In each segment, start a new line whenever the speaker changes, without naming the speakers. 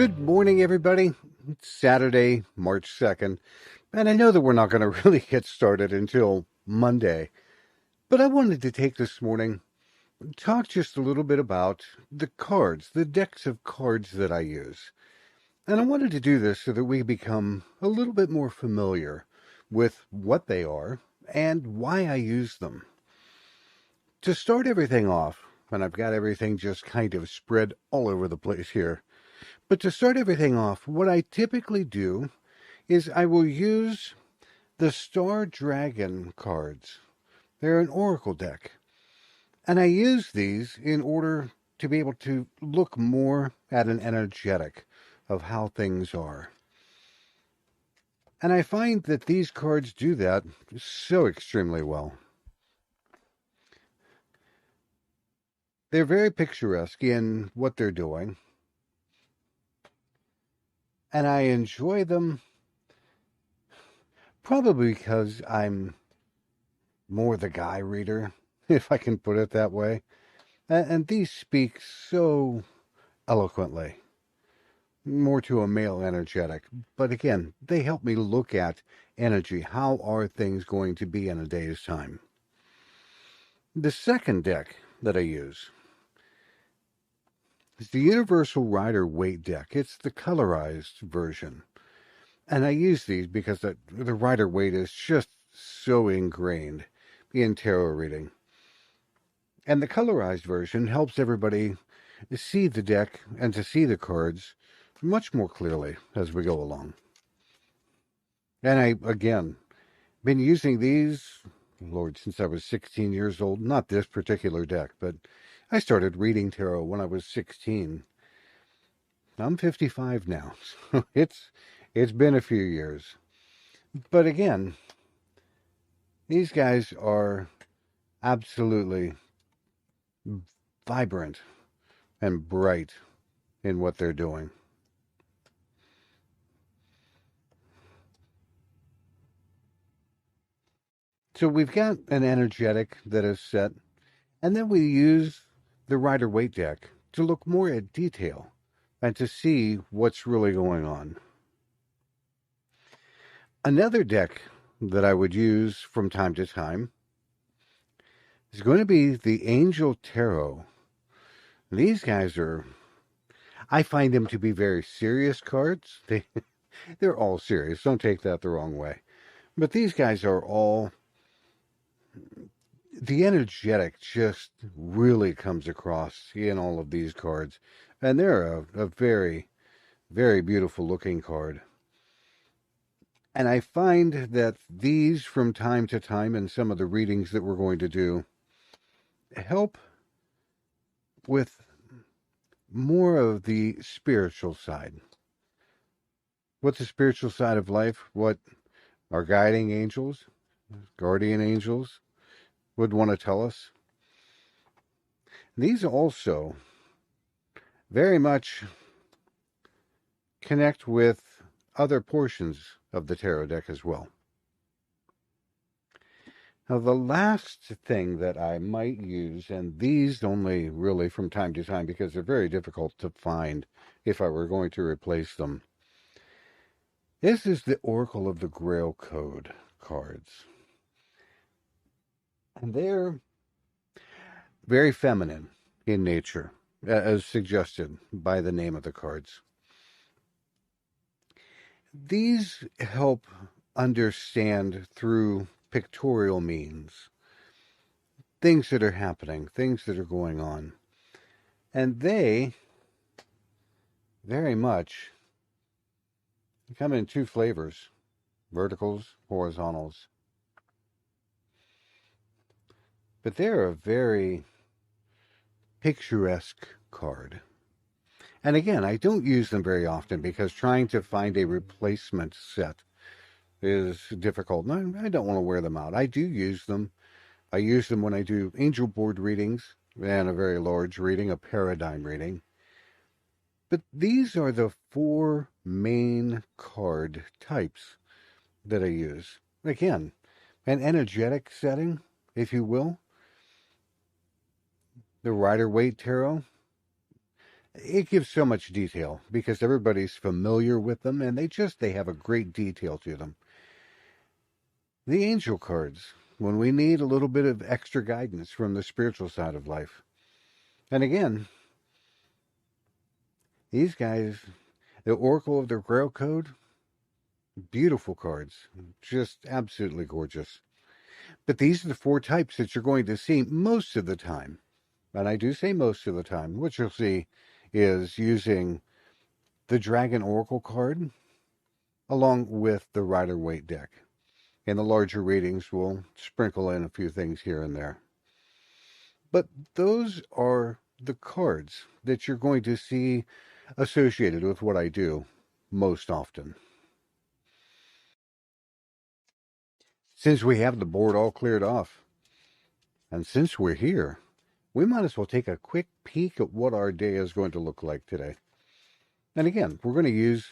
Good morning, everybody. It's Saturday, March 2nd, and I know that we're not going to really get started until Monday, but I wanted to take this morning and talk just a little bit about the cards, the decks of cards that I use. And I wanted to do this so that we become a little bit more familiar with what they are and why I use them. To start everything off, and I've got everything just kind of spread all over the place here. But to start everything off, what I typically do is I will use the Star Dragon cards. They're an oracle deck. And I use these in order to be able to look more at an energetic of how things are. And I find that these cards do that so extremely well. They're very picturesque in what they're doing. And I enjoy them probably because I'm more the guy reader, if I can put it that way. And these speak so eloquently, more to a male energetic. But again, they help me look at energy. How are things going to be in a day's time? The second deck that I use is the Universal Rider Waite deck. It's the colorized version. And I use these because the Rider Waite is just so ingrained in tarot reading. And the colorized version helps everybody see the deck and to see the cards much more clearly as we go along. And I, again, been using these, Lord, since I was 16 years old. Not this particular deck, but I started reading tarot when I was 16. I'm 55 now, so it's been a few years. But again, these guys are absolutely vibrant and bright in what they're doing. So we've got an energetic that is set, and then we use the Rider Waite deck to look more at detail and to see what's really going on. Another deck that I would use from time to time is going to be the Angel Tarot. These guys I find them to be very serious cards. They're all serious. Don't take that the wrong way. But these guys are all, the energetic just really comes across in all of these cards. And they're a very, very beautiful looking card. And I find that these, from time to time, in some of the readings that we're going to do, help with more of the spiritual side. What's the spiritual side of life? What our guiding angels, guardian angels, would want to tell us. These also very much connect with other portions of the tarot deck as well. Now, the last thing that I might use, and these only really from time to time because they're very difficult to find if I were going to replace them, this is the Oracle of the Grail Code cards. And they're very feminine in nature, as suggested by the name of the cards. These help understand through pictorial means things that are happening, things that are going on. And they very much come in two flavors, verticals, horizontals. But they're a very picturesque card. And again, I don't use them very often because trying to find a replacement set is difficult. And I don't want to wear them out. I do use them. I use them when I do angel board readings and a very large reading, a paradigm reading. But these are the four main card types that I use. Again, an energetic setting, if you will. The Rider Waite Tarot It gives so much detail because everybody's familiar with them and they have a great detail to them. The angel cards, when we need a little bit of extra guidance from the spiritual side of life. And again, these guys, the Oracle of the Grail Code, beautiful cards, just absolutely gorgeous. But these are the four types that you're going to see most of the time. And I do say most of the time. What you'll see is using the Dragon Oracle card along with the Rider Waite deck. And the larger readings will sprinkle in a few things here and there. But those are the cards that you're going to see associated with what I do most often. Since we have the board all cleared off, and since we're here, we might as well take a quick peek at what our day is going to look like today. And again, we're going to use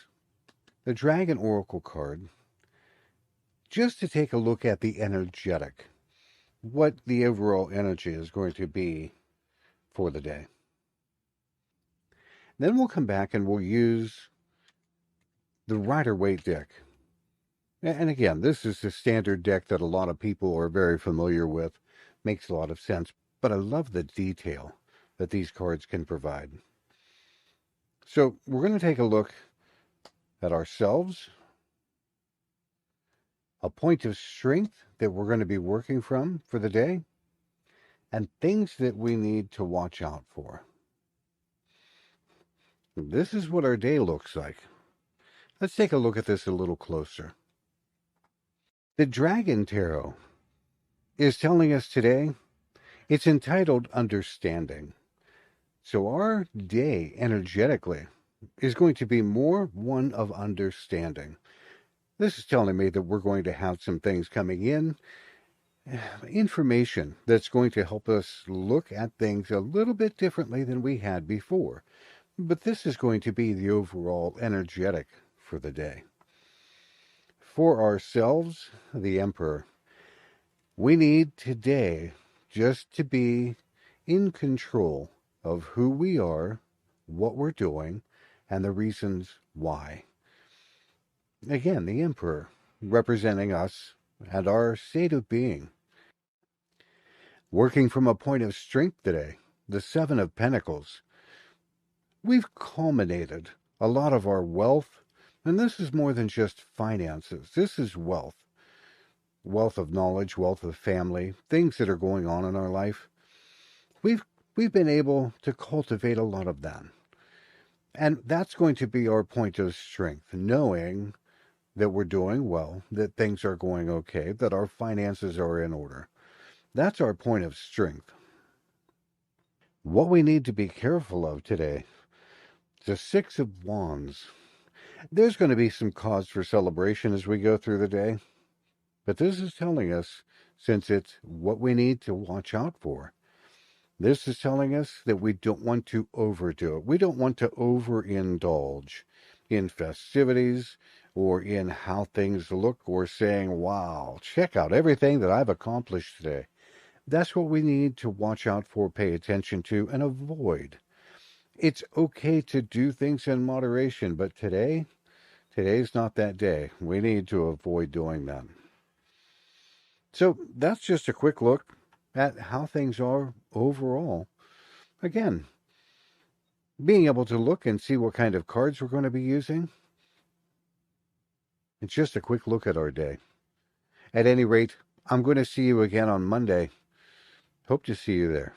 the Dragon Oracle card just to take a look at the energetic, what the overall energy is going to be for the day. Then we'll come back and we'll use the Rider Waite deck. And again, this is the standard deck that a lot of people are very familiar with. Makes a lot of sense, but I love the detail that these cards can provide. So we're going to take a look at ourselves, a point of strength that we're going to be working from for the day, and things that we need to watch out for. This is what our day looks like. Let's take a look at this a little closer. The Dragon Tarot is telling us today, it's entitled Understanding. So our day energetically is going to be more one of understanding. This is telling me that we're going to have some things coming in, information that's going to help us look at things a little bit differently than we had before. But this is going to be the overall energetic for the day. For ourselves, the Emperor, we need today just to be in control of who we are, what we're doing, and the reasons why. Again, the Emperor, representing us and our state of being. Working from a point of strength today, the Seven of Pentacles. We've culminated a lot of our wealth, and this is more than just finances. This is wealth. Wealth of knowledge, wealth of family, things that are going on in our life. We've been able to cultivate a lot of that. And that's going to be our point of strength, knowing that we're doing well, that things are going okay, that our finances are in order. That's our point of strength. What we need to be careful of today, the Six of Wands. There's going to be some cause for celebration as we go through the day, but this is telling us, since it's what we need to watch out for, this is telling us that we don't want to overdo it. We don't want to overindulge in festivities or in how things look or saying, wow, check out everything that I've accomplished today. That's what we need to watch out for, pay attention to, and avoid. It's okay to do things in moderation, but today's not that day. We need to avoid doing that. So that's just a quick look at how things are overall. Again, being able to look and see what kind of cards we're going to be using. It's just a quick look at our day. At any rate, I'm going to see you again on Monday. Hope to see you there.